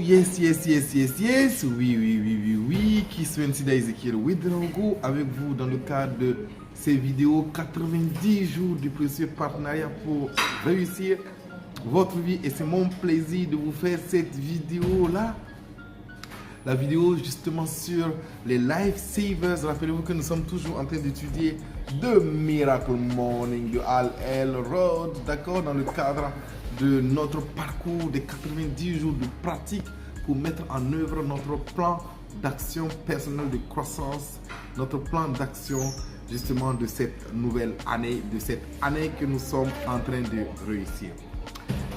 yes. Oui. Qui se fait Ezekiel Ouedraogo avec vous dans le cadre de ces vidéos 90 jours du précieux partenariat pour réussir votre vie. Et c'est mon plaisir de vous faire cette vidéo-là. La vidéo justement sur les lifesavers. Rappelez-vous que nous sommes toujours en train d'étudier The Miracle Morning de Hal Elrod, d'accord, dans le cadre de notre parcours des 90 jours de pratique pour mettre en œuvre notre plan d'action personnelle de croissance, notre plan d'action justement de cette nouvelle année, de cette année que nous sommes en train de réussir.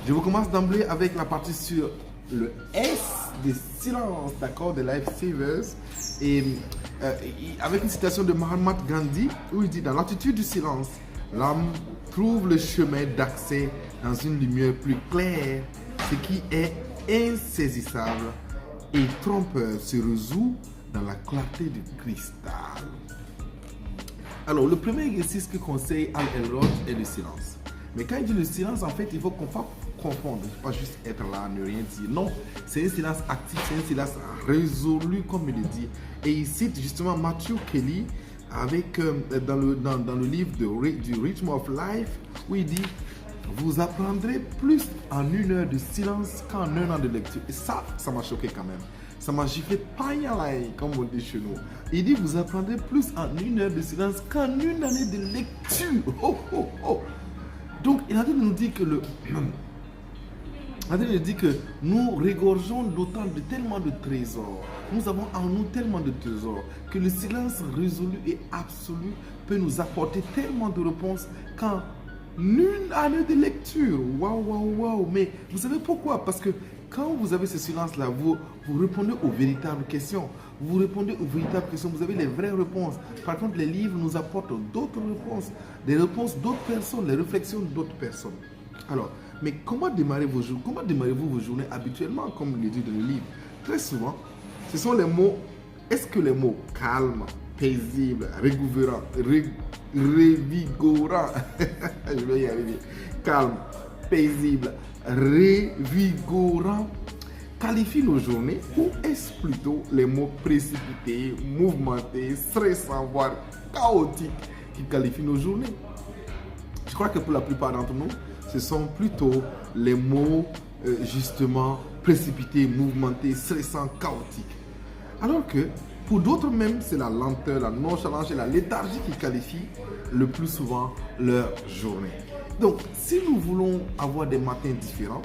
Je vous commence d'emblée avec la partie sur le S des silences, d'accord, des lifesavers, et avec une citation de Mahatma Gandhi où il dit: dans l'attitude du silence, l'âme trouve le chemin d'accès dans une lumière plus claire. Ce qui est insaisissable et trompeur se résout dans la clarté du cristal. Alors, le premier exercice que conseille Hal Elrod est le silence. Mais quand il dit le silence, en fait, il faut qu'on fasse confondre, pas juste être là, ne rien dire. Non, c'est un silence actif, c'est un silence résolu, comme il le dit. Et il cite justement Matthew Kelly avec, dans le livre du Rhythm of Life, où il dit: vous apprendrez plus en 1 heure de silence qu'en 1 an de lecture. Et ça m'a choqué quand même. Ça m'a giflé païalaï, comme on dit chez nous. Il dit: vous apprendrez plus en 1 heure de silence qu'en 1 année de lecture. Donc, il a dit de nous dire que nous regorgeons tellement de trésors. Nous avons en nous tellement de trésors que le silence résolu et absolu peut nous apporter tellement de réponses qu'en 1 année de lecture. Waouh. Mais vous savez pourquoi? Parce que quand vous avez ce silence-là, vous répondez aux véritables questions. Vous répondez aux véritables questions. Vous avez les vraies réponses. Par contre, les livres nous apportent d'autres réponses. Des réponses d'autres personnes, les réflexions d'autres personnes. Alors, mais comment démarrer vos jours? Comment démarrez-vous vos journées habituellement, comme il est dit dans le livre? Très souvent, ce sont les mots. Est-ce que les mots calme, paisible, revigorant, je vais y arriver, calme, paisible, revigorant, qualifient nos journées, ou est-ce plutôt les mots précipités, mouvementés, stressants, voire chaotiques qui qualifient nos journées? Je crois que pour la plupart d'entre nous, ce sont plutôt les mots justement précipités, mouvementés, stressants, chaotiques. Alors que pour d'autres même, c'est la lenteur, la nonchalance et la léthargie qui qualifient le plus souvent leur journée. Donc, si nous voulons avoir des matins différents,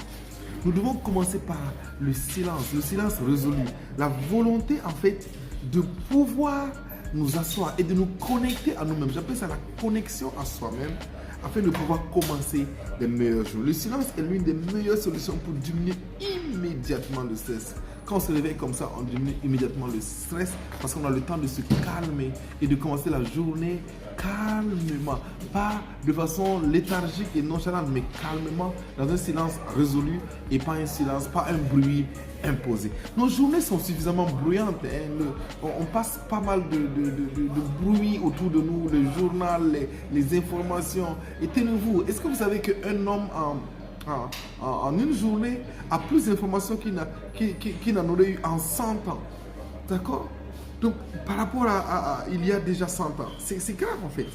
nous devons commencer par le silence résolu, la volonté en fait de pouvoir nous asseoir et de nous connecter à nous-mêmes. J'appelle ça la connexion à soi-même, afin de pouvoir commencer les meilleurs jours. Le silence est l'une des meilleures solutions pour diminuer immédiatement le stress. Quand on se réveille comme ça, on diminue immédiatement le stress parce qu'on a le temps de se calmer et de commencer la journée calmement. Pas de façon léthargique et nonchalante, mais calmement, dans un silence résolu et pas un silence, pas un bruit imposé. Nos journées sont suffisamment bruyantes. On passe pas mal de bruit autour de nous, le journal, les informations. Et tenez-vous, est-ce que vous savez qu'un homme en une journée a plus d'informations qu'il n'en aurait eu en 100 ans? D'accord? Donc, par rapport à il y a déjà 100 ans, c'est grave en fait.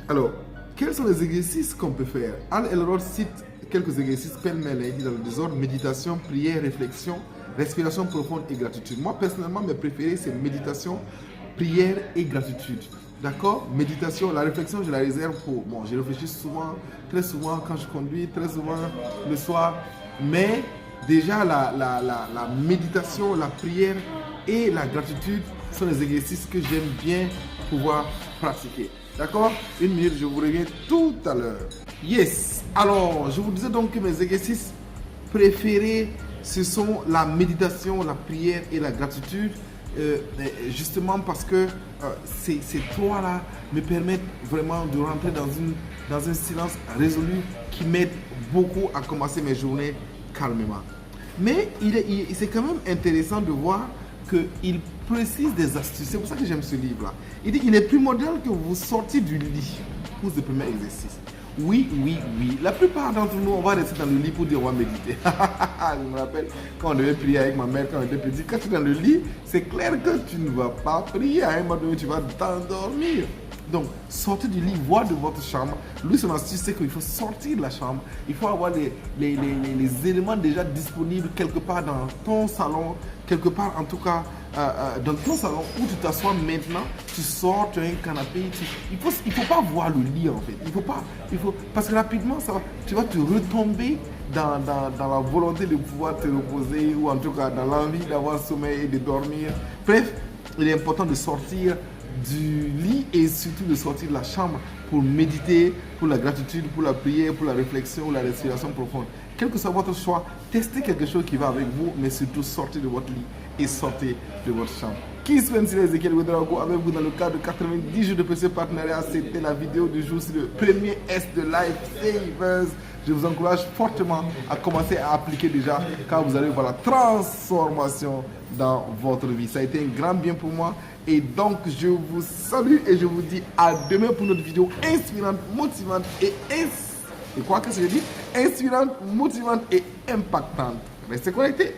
Alors, quels sont les exercices qu'on peut faire? Hal Elrod cite quelques exercices pêle-mêle. Il dit dans le désordre: méditation, prière, réflexion, respiration profonde et gratitude. Moi, personnellement, mes préférés, c'est méditation, prière et gratitude. D'accord? Méditation, la réflexion, je la réserve pour... Bon, je réfléchis souvent, très souvent quand je conduis, très souvent le soir. Mais déjà, la méditation, la prière et la gratitude sont les exercices que j'aime bien pouvoir pratiquer. D'accord? 1 minute, je vous reviens tout à l'heure. Yes! Alors, je vous disais donc que mes exercices préférés, ce sont la méditation, la prière et la gratitude. Justement parce que ces trois-là me permettent vraiment de rentrer dans un silence résolu qui m'aide beaucoup à commencer mes journées calmement. Mais c'est quand même intéressant de voir qu'il précise des astuces. C'est pour ça que j'aime ce livre-là. Il dit: il est primordial que vous sortiez du lit pour ce premier exercice. Oui. La plupart d'entre nous, on va rester dans le lit pour dire on va méditer. Je me rappelle quand on devait prier avec ma mère quand on était petit. Quand tu es dans le lit, c'est clair que tu ne vas pas prier. À un moment donné, tu vas t'endormir. Donc, sortez du lit, voir de votre chambre. Lui, son astuce, c'est qu'il faut sortir de la chambre. Il faut avoir les éléments déjà disponibles quelque part dans ton salon, quelque part en tout cas dans ton salon où tu t'assois maintenant. Tu sors, tu as un canapé. Il faut pas voir le lit en fait. Parce que rapidement, tu vas te retomber dans la volonté de pouvoir te reposer ou en tout cas dans l'envie d'avoir sommeil et de dormir. Bref, il est important de sortir du lit et surtout de sortir de la chambre pour méditer, pour la gratitude, pour la prière, pour la réflexion, la respiration profonde. Quel que soit votre choix, testez quelque chose qui va avec vous, mais surtout sortez de votre lit et sortez de votre chambre. Qui se fait Ezekiel Ouedraogo avec vous dans le cadre de 90 jours de PC partenariat. C'était la vidéo du jour sur le premier S de Lifesavers. Je vous encourage fortement à commencer à appliquer déjà car vous allez voir la transformation dans votre vie. Ça a été un grand bien pour moi. Et donc, je vous salue et je vous dis à demain pour notre vidéo inspirante, motivante et quoi que je dis, inspirante, motivante et impactante. Restez connectés.